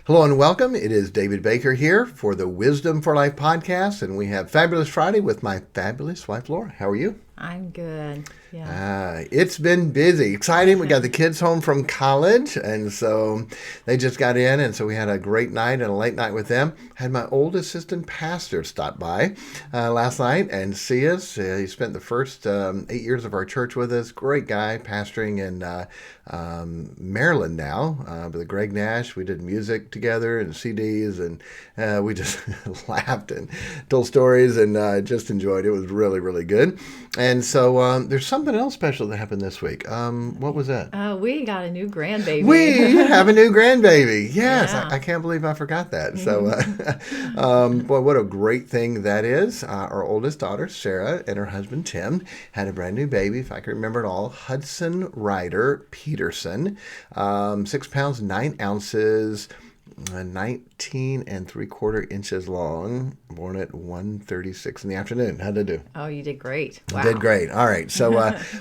Hello and welcome. It is David Baker here for the Wisdom for Life podcast, and we have Fabulous Friday with my fabulous wife, Laura. How are you? I'm good. Yeah. It's been busy, exciting. We got the kids home from college, and so they just got in, and so we had a great night and a late night with them. Had my old assistant pastor stop by last night and see us. He spent the first 8 years of our church with us. Great guy, pastoring in Maryland now, with Greg Nash. We did music together and CDs, and we just laughed and told stories and just enjoyed it. It was really, really good. And so there's something else special that happened this week. What was that? We got a new grandbaby. We have a new grandbaby. Yes, Yeah. I can't believe I forgot that. So, boy, what a great thing that is. Our oldest daughter, Sarah, and her husband, Tim, had a brand new baby, if I can remember it all, Hudson Ryder Peterson, 6 pounds, 9 ounces, 19 3/4 inches long, born at 1:36 in the afternoon. How'd I do? Oh, you did great. Wow. Did great. All right. So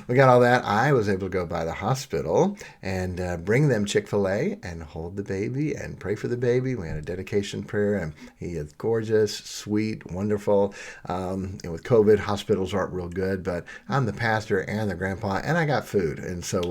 we got all that. I was able to go by the hospital and bring them Chick-fil-A and hold the baby and pray for the baby. We had a dedication prayer, and he is gorgeous, sweet, wonderful. And with COVID, hospitals aren't real good, but I'm the pastor and the grandpa, and I got food. And so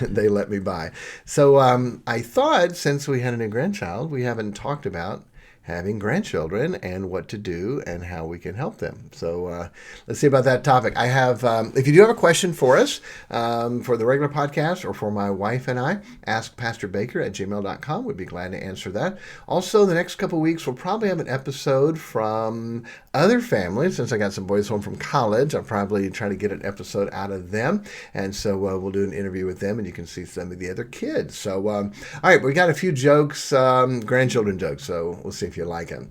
they let me by. So I thought, since we had a new grandchild, we haven't talked about having grandchildren and what to do and how we can help them. So let's see about that topic. I have, if you do have a question for us for the regular podcast or for my wife and I, askpastorbaker@gmail.com. We'd be glad to answer that. Also, the next couple weeks, we'll probably have an episode from other families. Since I got some boys home from college, I'll probably try to get an episode out of them. And so we'll do an interview with them, and you can see some of the other kids. So, all right, we got a few jokes, grandchildren jokes, so we'll see if you like them.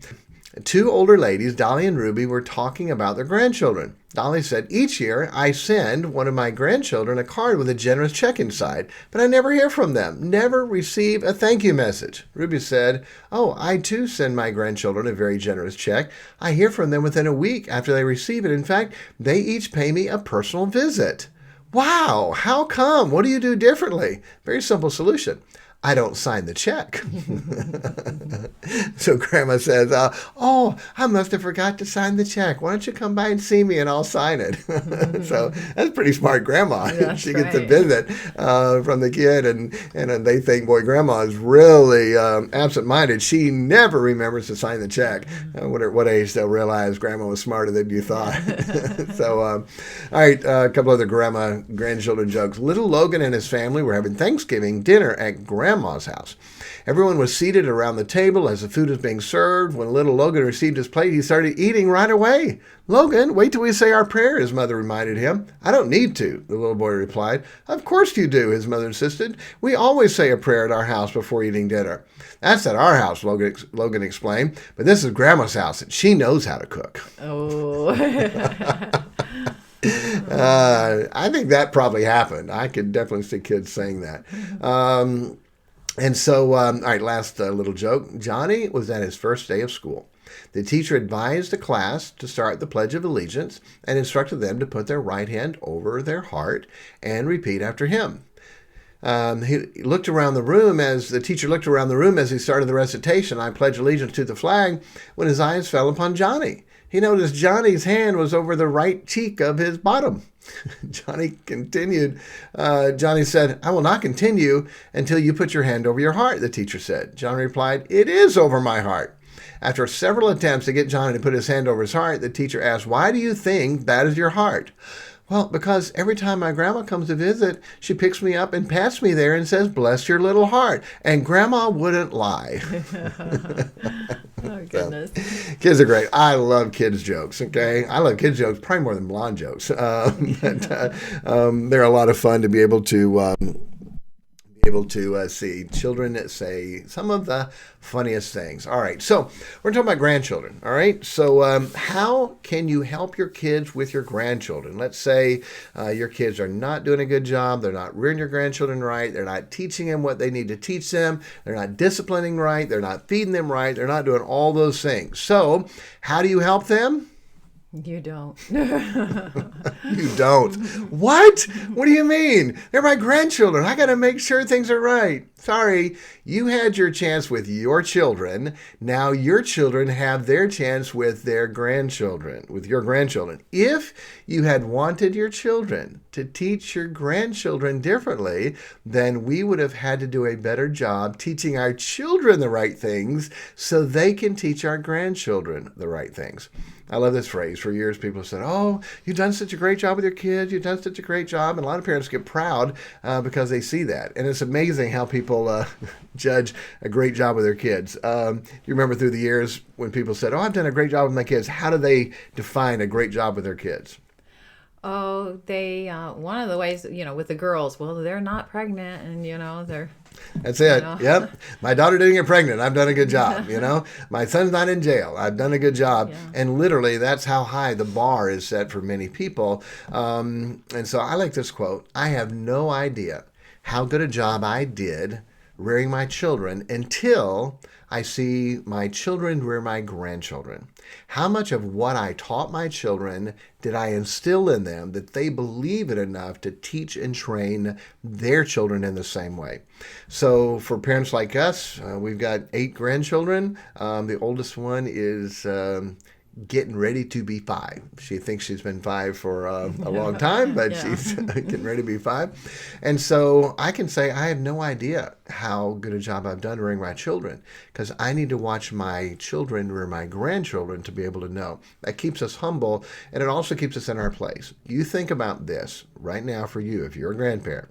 Two older ladies, Dolly and Ruby, were talking about their grandchildren. Dolly said, "Each year I send one of my grandchildren a card with a generous check inside, but I never hear from them, never receive a thank you message." Ruby said, "Oh, I too send my grandchildren a very generous check. I hear from them within a week after they receive it. In fact, they each pay me a personal visit." "Wow, how come? What do you do differently?" "Very simple solution. I don't sign the check." So Grandma says, "Oh, I must have forgot to sign the check. Why don't you come by and see me and I'll sign it?" So that's pretty smart Grandma. That's She gets a right. visit from the kid, and they think, boy, Grandma is really absent-minded. She never remembers to sign the check. What age they'll realize Grandma was smarter than you thought. So, all right, a couple other grandchildren jokes. Little Logan and his family were having Thanksgiving dinner at Grandma's house. Everyone was seated around the table as the food was being served. When little Logan received his plate, he started eating right away. "Logan, wait till we say our prayer," his mother reminded him. "I don't need to," the little boy replied. "Of course you do," his mother insisted. "We always say a prayer at our house before eating dinner." "That's at our house," Logan explained, "but this is Grandma's house, and she knows how to cook." Oh. I think that probably happened. I could definitely see kids saying that. And so, all right, last little joke. Johnny was at his first day of school. The teacher advised the class to start the Pledge of Allegiance and instructed them to put their right hand over their heart and repeat after him. He looked around the room as the teacher looked around the room as he started the recitation, "I pledge allegiance to the flag," when his eyes fell upon Johnny. He noticed Johnny's hand was over the right cheek of his bottom. Johnny continued. Johnny said, "I will not continue until you put your hand over your heart," the teacher said. Johnny replied, "It is over my heart." After several attempts to get Johnny to put his hand over his heart, the teacher asked, "Why do you think that is your heart?" "Well, because every time my grandma comes to visit, she picks me up and pats me there and says, 'Bless your little heart.' And Grandma wouldn't lie." Oh, goodness. Kids are great. I love kids' jokes, okay? I love kids' jokes probably more than blonde jokes. They're a lot of fun to be able to see children say some of the funniest things. All right, so we're talking about grandchildren, all right? So how can you help your kids with your grandchildren? Let's say your kids are not doing a good job. They're not rearing your grandchildren right. They're not teaching them what they need to teach them. They're not disciplining right. They're not feeding them right. They're not doing all those things. So how do you help them? You don't. You don't. What? What do you mean? They're my grandchildren. I got to make sure things are right. Sorry, you had your chance with your children. Now your children have their chance with their grandchildren, with your grandchildren. If you had wanted your children to teach your grandchildren differently, then we would have had to do a better job teaching our children the right things so they can teach our grandchildren the right things. I love this phrase. For years, people have said, oh, you've done such a great job with your kids. You've done such a great job. And a lot of parents get proud because they see that. And it's amazing how people judge a great job with their kids. You remember through the years when people said, oh, I've done a great job with my kids. How do they define a great job with their kids? Oh, they, one of the ways, with the girls, well, they're not pregnant and, they're, That's it. know. Yep. My daughter didn't get pregnant. I've done a good job. My son's not in jail. I've done a good job. Yeah. And literally, that's how high the bar is set for many people. And so I like this quote. I have no idea how good a job I did rearing my children until I see my children rear my grandchildren. How much of what I taught my children did I instill in them that they believe it enough to teach and train their children in the same way? So for parents like us, we've got 8 grandchildren. The oldest one is getting ready to be 5. She thinks she's been 5 for a long time, but Yeah. she's getting ready to be 5. And so I can say I have no idea how good a job I've done rearing my children because I need to watch my children rear my grandchildren to be able to know. That keeps us humble, and it also keeps us in our place. You think about this right now for you, if you're a grandparent.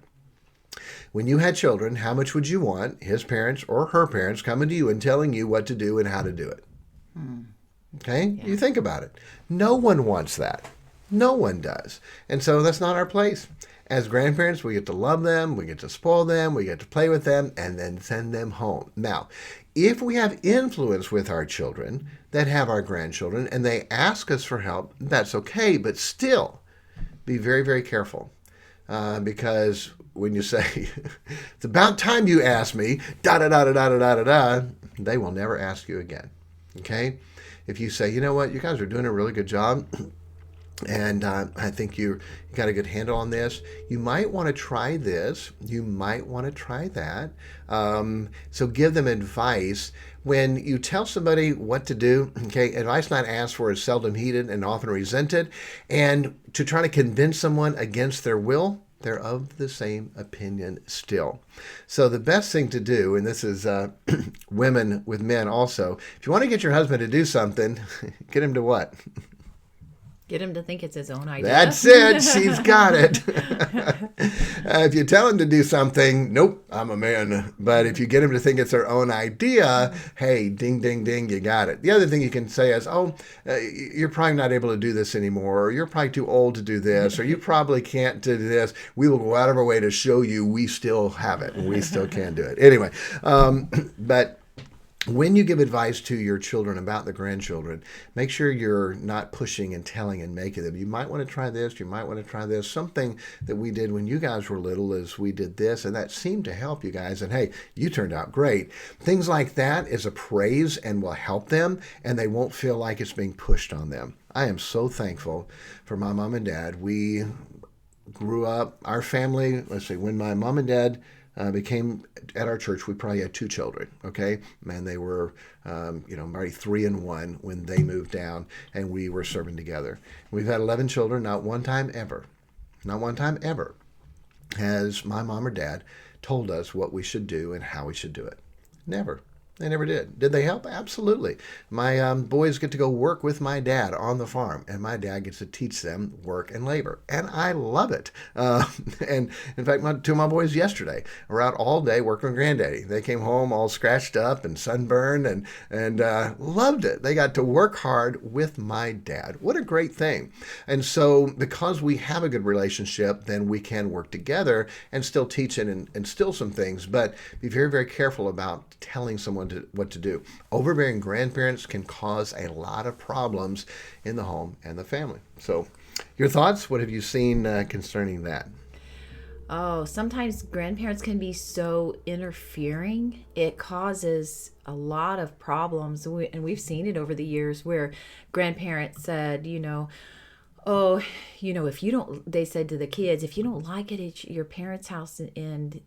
When you had children, how much would you want his parents or her parents coming to you and telling you what to do and how to do it? Okay? Yeah. You think about it. No one wants that. No one does. And so that's not our place. As grandparents, we get to love them, we get to spoil them, we get to play with them, and then send them home. Now, if we have influence with our children that have our grandchildren and they ask us for help, that's okay, but still be very, very careful. Because when you say, it's about time you ask me, da-da-da-da-da-da-da-da, they will never ask you again. Okay? If you say, you know what, you guys are doing a really good job, and I think you got a good handle on this, you might want to try this, you might want to try that. So give them advice. When you tell somebody what to do, okay, advice not asked for is seldom heeded and often resented. And to try to convince someone against their will, they're of the same opinion still. So the best thing to do, and this is women with men also, if you want to get your husband to do something, get him to what? Get him to think it's his own idea. That's it. She's got it. If you tell him to do something, nope, I'm a man. But if you get him to think it's their own idea, hey, ding, ding, ding, you got it. The other thing you can say is, you're probably not able to do this anymore, or you're probably too old to do this, or you probably can't do this. We will go out of our way to show you we still have it and we still can do it. Anyway, but when you give advice to your children about the grandchildren, make sure you're not pushing and telling and making them. You might want to try this. You might want to try this. Something that we did when you guys were little is we did this, and that seemed to help you guys. And hey, you turned out great. Things like that is a praise and will help them, and they won't feel like it's being pushed on them. I am so thankful for my mom and dad. We grew up, our family, let's see, when my mom and dad became at our church, we probably had 2 children, okay? And they were, maybe 3 and 1 when they moved down and we were serving together. We've had 11 children, not one time ever has my mom or dad told us what we should do and how we should do it. Never. They never did. Did they help? Absolutely. My boys get to go work with my dad on the farm, and my dad gets to teach them work and labor, and I love it. And in fact, 2 of my boys yesterday were out all day working with Granddaddy. They came home all scratched up and sunburned and loved it. They got to work hard with my dad. What a great thing. And so because we have a good relationship, then we can work together and still teach and instill some things, but be very, very careful about telling someone what to do. Overbearing grandparents can cause a lot of problems in the home and the family. So your thoughts? What have you seen concerning that? Oh, sometimes grandparents can be so interfering. It causes a lot of problems. And we've seen it over the years where grandparents said, oh, if you don't, they said to the kids, if you don't like it at your parents' house and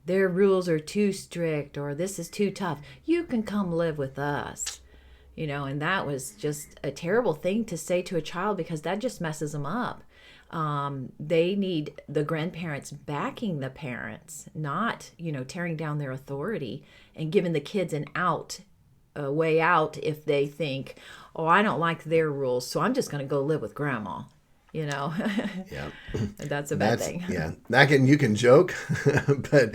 their rules are too strict or this is too tough, you can come live with us. And that was just a terrible thing to say to a child because that just messes them up. They need the grandparents backing the parents, not, tearing down their authority and giving the kids a way out if they think, oh, I don't like their rules, so I'm just going to go live with grandma. You know, Yeah. that's a bad That's thing. yeah. You can joke, but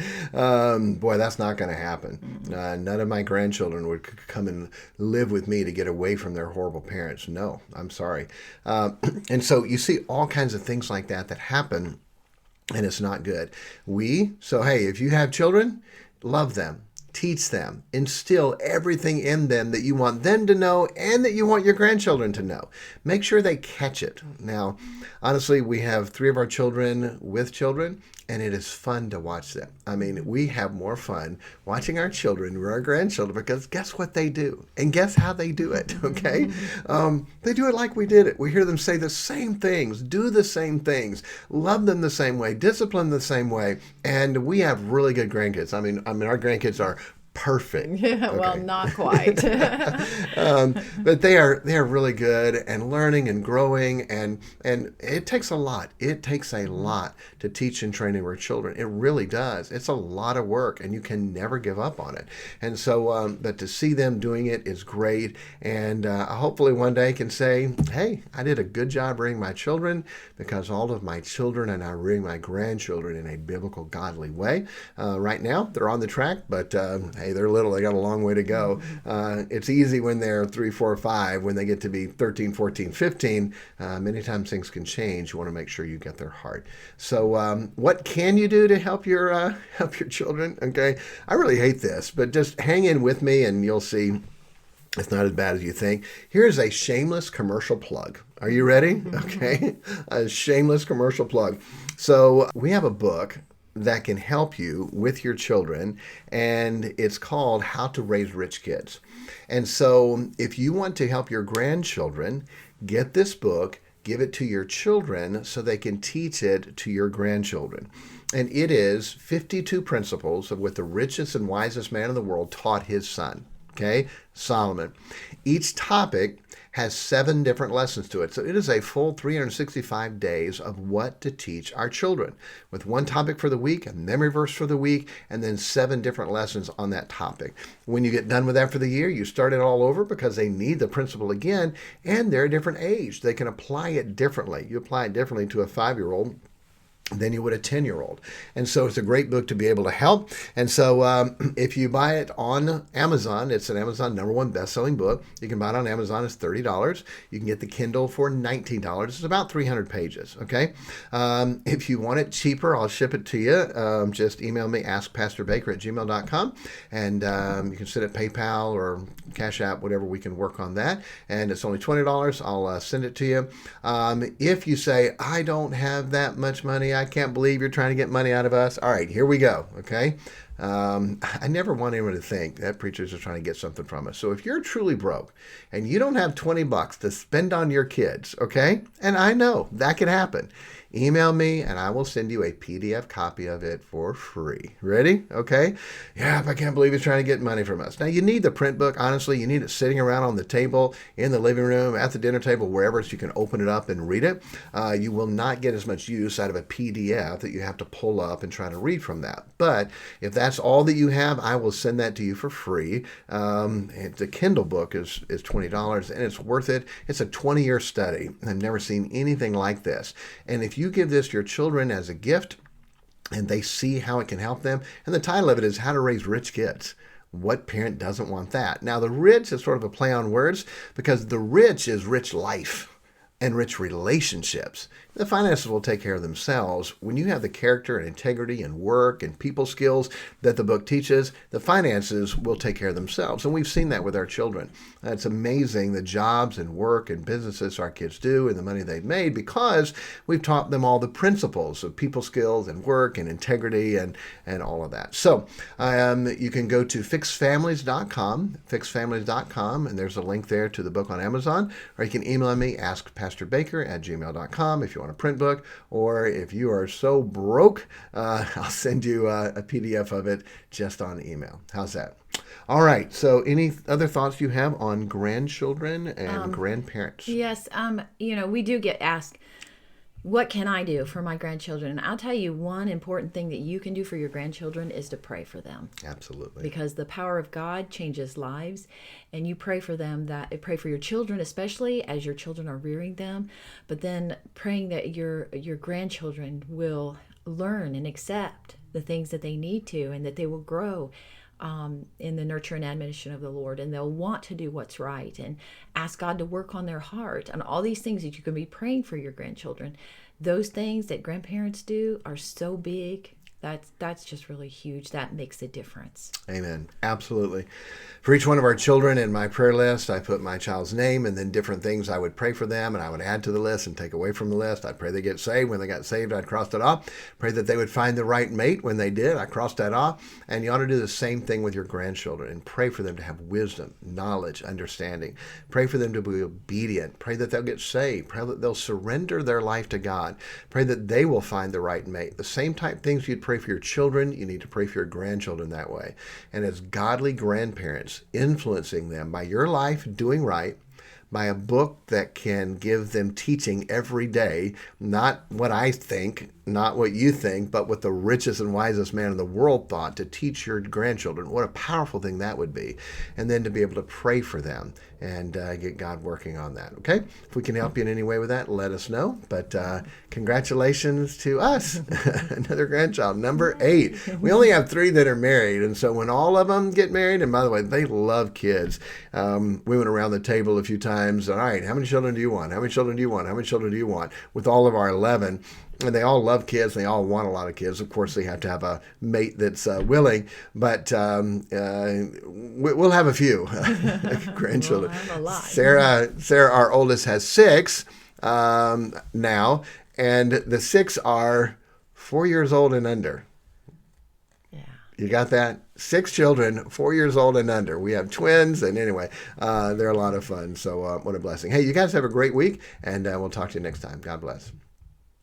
boy, that's not going to happen. None of my grandchildren would come and live with me to get away from their horrible parents. No, I'm sorry. And so you see all kinds of things like that happen, and it's not good. So hey, if you have children, love them. Teach them, instill everything in them that you want them to know and that you want your grandchildren to know. Make sure they catch it. Now, honestly, we have 3 of our children with children, and it is fun to watch them. I mean, we have more fun watching our children or our grandchildren because guess what they do? And guess how they do it, okay? They do it like we did it. We hear them say the same things, do the same things, love them the same way, discipline the same way, and we have really good grandkids. I mean, our grandkids are perfect. Yeah, well, Okay. not quite. But they are really good and learning and growing and it takes a lot. It takes a lot to teach and train our children. It really does. It's a lot of work and you can never give up on it. And so, but to see them doing it is great. And hopefully one day can say, hey, I did a good job rearing my children because all of my children and I rearing my grandchildren in a biblical, godly way. Right now, they're on the track, but hey, they're little. They got a long way to go. It's easy when they're 3, 4, 5. When they get to be 13, 14, 15, many times things can change. You want to make sure you get their heart. So what can you do to help your children? Okay, I really hate this, but just hang in with me and you'll see it's not as bad as you think. Here's a shameless commercial plug. Are you ready? Okay, a shameless commercial plug. So we have a book that can help you with your children, and it's called How to Raise Rich Kids. And so if you want to help your grandchildren, get this book, give it to your children so they can teach it to your grandchildren. And it is 52 principles of what the richest and wisest man in the world taught his son, okay, Solomon. Each topic has 7 different lessons to it. So it is a full 365 days of what to teach our children with one topic for the week, a memory verse for the week, and then 7 different lessons on that topic. When you get done with that for the year, you start it all over because they need the principle again, and they're a different age. They can apply it differently. You apply it differently to a 5-year-old than you would a 10-year-old. And so it's a great book to be able to help. And so if you buy it on Amazon, it's an Amazon #1 best-selling book. You can buy it on Amazon. It's $30. You can get the Kindle for $19. It's about 300 pages, okay? If you want it cheaper, I'll ship it to you. Just email me, askpastorbaker@gmail.com, and you can send it PayPal or Cash App, whatever. We can work on that. And it's only $20. I'll send it to you. If you say, I don't have that much money, I can't believe you're trying to get money out of us. All right, here we go, okay? I never want anyone to think that preachers are trying to get something from us. So if you're truly broke and you don't have $20 to spend on your kids, okay? And I know that can happen. Email me and I will send you a PDF copy of it for free. Ready? Okay? Yeah, I can't believe he's trying to get money from us. Now, you need the print book. Honestly, you need it sitting around on the table, in the living room, at the dinner table, wherever, so you can open it up and read it. You will not get as much use out of a PDF that you have to pull up and try to read from that. But if that's all that you have, I will send that to you for free. The Kindle book is $20 and it's worth it. It's a 20-year study. I've never seen anything like this. And if you give this to your children as a gift and they see how it can help them, and the title of it is How to Raise Rich Kids. What parent doesn't want that? Now, the rich is sort of a play on words because the rich is rich life and rich relationships. the finances will take care of themselves. When you have the character and integrity and work and people skills that the book teaches, the finances will take care of themselves. And we've seen that with our children. It's amazing the jobs and work and businesses our kids do and the money they've made because we've taught them all the principles of people skills and work and integrity and all of that. So you can go to fixfamilies.com, and there's a link there to the book on Amazon, or you can email me, askpastorbaker@gmail.com if you want a print book, or if you are so broke, I'll send you a PDF of it just on email. How's that? All right. So any other thoughts you have on grandchildren and grandparents? Yes. We do get asked, what can I do for my grandchildren? And I'll tell you, one important thing that you can do for your grandchildren is to pray for them. Absolutely. Because the power of God changes lives, and you pray for them, pray for your children, especially as your children are rearing them, but then praying that your grandchildren will learn and accept the things that they need to, and that they will grow in the nurture and admonition of the Lord, and they'll want to do what's right and ask God to work on their heart, and all these things that you can be praying for your grandchildren. Those things that grandparents do are so big. That's just really huge. That makes a difference. Amen. Absolutely. For each one of our children in my prayer list, I put my child's name and then different things I would pray for them, and I would add to the list and take away from the list. I'd pray they get saved. When they got saved, I'd cross it off. Pray that they would find the right mate. When they did, I crossed that off. And you ought to do the same thing with your grandchildren and pray for them to have wisdom, knowledge, understanding. Pray for them to be obedient. Pray that they'll get saved. Pray that they'll surrender their life to God. Pray that they will find the right mate. The same type things you'd pray for your children, you need to pray for your grandchildren that way. And as godly grandparents, influencing them by your life doing right, by a book that can give them teaching every day, not what I think, not what you think, but what the richest and wisest man in the world thought, to teach your grandchildren. What a powerful thing that would be. And then to be able to pray for them and get God working on that. Okay? If we can help you in any way with that, let us know. But congratulations to us. Another grandchild, number 8. We only have 3 that are married. And so when all of them get married, and by the way, they love kids. We went around the table a few times. All right, how many children do you want? How many children do you want? How many children do you want? With all of our 11. And they all love kids. They all want a lot of kids. Of course, they have to have a mate that's willing. But we'll have a few grandchildren. We'll have a lot. Sarah, our oldest, has 6 now. And the 6 are 4 years old and under. Yeah. You got that? 6 children, 4 years old and under. We have twins. And anyway, they're a lot of fun. So what a blessing. Hey, you guys have a great week. And we'll talk to you next time. God bless.